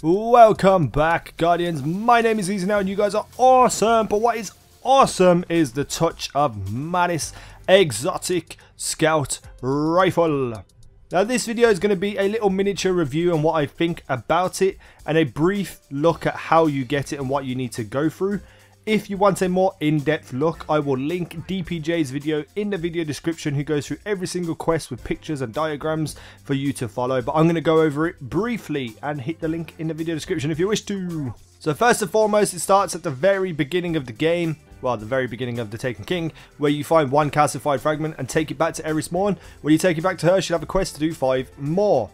Welcome back, Guardians. My name is Easy now and you guys are awesome. But what is awesome is the Touch of Malice Exotic Scout Rifle. Now this video is going to be a little miniature review on what I think about it and a brief look at how you get it and what you need to go through. If you want a more in-depth look, I will link DPJ's video in the video description, who goes through every single quest with pictures and diagrams for you to follow. But I'm going to go over it briefly and hit the link in the video description if you wish to. So first and foremost, it starts at the very beginning of the game. Well, the very beginning of the Taken King, where you find one calcified fragment and take it back to Ironside. When you take it back to her, she'll have a quest to do 5 more.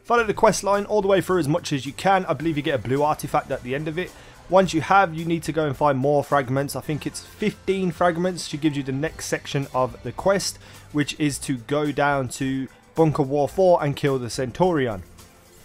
Follow the quest line all the way through as much as you can. I believe you get a blue artifact at the end of it. Once you have, you need to go and find more fragments. I think it's 15 fragments. She gives you the next section of the quest, which is to go down to Bunker War 4 and kill the Centurion.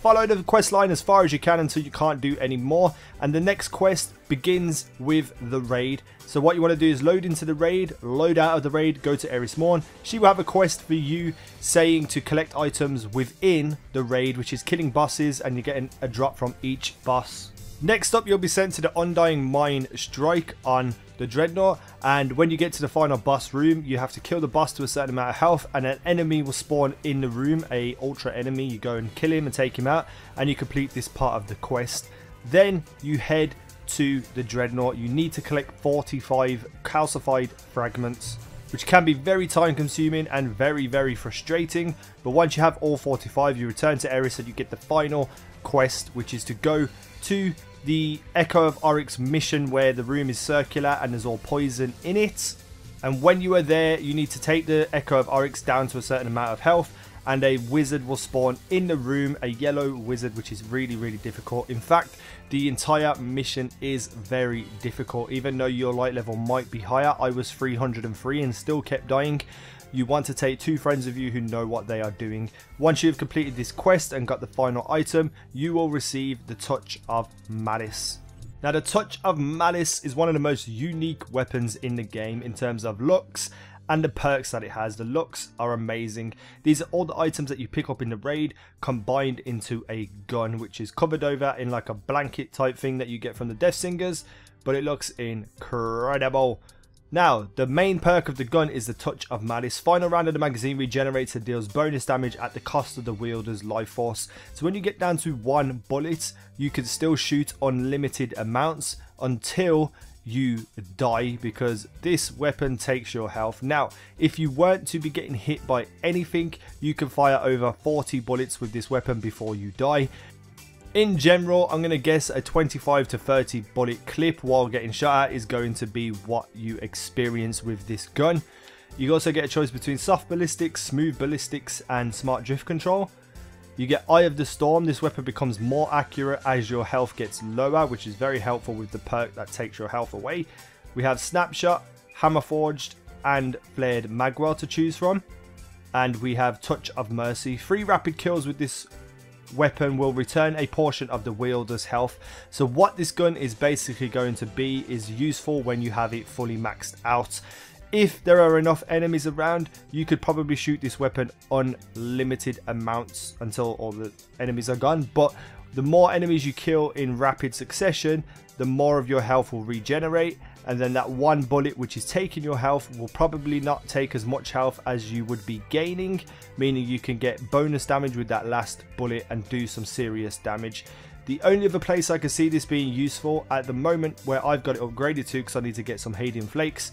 Follow the quest line as far as you can until you can't do any more, and the next quest begins with the raid. So what you want to do is load into the raid, load out of the raid, go to Ironside. She will have a quest for you saying to collect items within the raid, which is killing bosses, and you're getting a drop from each boss. Next up, you'll be sent to the Undying Mine Strike on the Dreadnought, and when you get to the final boss room, you have to kill the boss to a certain amount of health, and an enemy will spawn in the room, a ultra enemy. You go and kill him and take him out, and you complete this part of the quest. Then you head to the Dreadnought. You need to collect 45 calcified fragments, which can be very time consuming and very frustrating. But once you have all 45, you return to Eris and you get the final quest, which is to go to the Echo of Oryx mission, where the room is circular and there's all poison in it. And when you are there, you need to take the Echo of Oryx down to a certain amount of health, and a wizard will spawn in the room, a yellow wizard, which is really difficult. In fact, the entire mission is very difficult. Even though your light level might be higher, I was 303 and still kept dying. You want to take 2 friends with you who know what they are doing. Once you've completed this quest and got the final item, you will receive the Touch of Malice. Now, the Touch of Malice is one of the most unique weapons in the game in terms of looks and the perks that it has. The looks are amazing. These are all the items that you pick up in the raid combined into a gun, which is covered over in like a blanket type thing that you get from the Disfigures, but it looks incredible. Now, the main perk of the gun is the Touch of Malice. Final round of the magazine regenerates and deals bonus damage at the cost of the wielder's life force. So when you get down to 1 bullet, you can still shoot unlimited amounts until you die, because this weapon takes your health. Now, if you weren't to be getting hit by anything, you can fire over 40 bullets with this weapon before you die. In general, I'm going to guess a 25 to 30 bullet clip while getting shot at is going to be what you experience with this gun. You also get a choice between soft ballistics, smooth ballistics, and smart drift control. You get Eye of the Storm. This weapon becomes more accurate as your health gets lower, which is very helpful with the perk that takes your health away. We have Snapshot, Hammer Forged, and Flared Magwell to choose from. And we have Touch of Mercy. 3 rapid kills with this weapon will return a portion of the wielder's health. So what this gun is basically going to be is useful when you have it fully maxed out. If there are enough enemies around, you could probably shoot this weapon unlimited amounts until all the enemies are gone. But the more enemies you kill in rapid succession, the more of your health will regenerate, and then that 1 bullet which is taking your health will probably not take as much health as you would be gaining, meaning you can get bonus damage with that last bullet and do some serious damage. The only other place I can see this being useful at the moment, where I've got it upgraded to because I need to get some Hadean Flakes,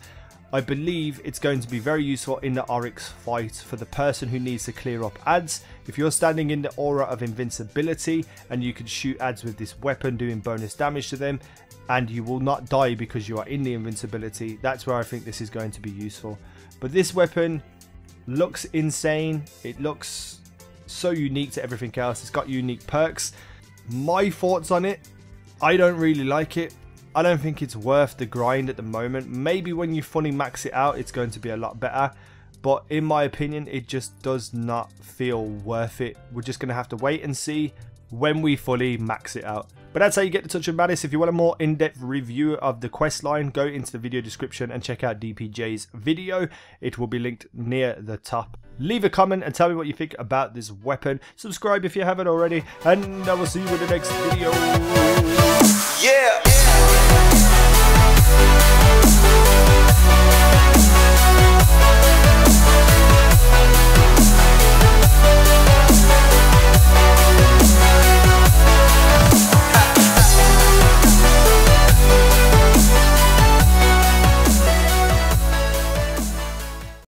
I believe it's going to be very useful in the Oryx fight for the person who needs to clear up ads. If you're standing in the aura of invincibility and you can shoot ads with this weapon, doing bonus damage to them, and you will not die because you are in the invincibility, that's where I think this is going to be useful. But this weapon looks insane. It looks so unique to everything else. It's got unique perks. My thoughts on it, I don't really like it. I don't think it's worth the grind at the moment. Maybe when you fully max it out, it's going to be a lot better. But in my opinion, it just does not feel worth it. We're just going to have to wait and see when we fully max it out. But that's how you get the Touch of Malice. If you want a more in-depth review of the quest line, go into the video description and check out DPJ's video. It will be linked near the top. Leave a comment and tell me what you think about this weapon. Subscribe if you haven't already, and I will see you in the next video.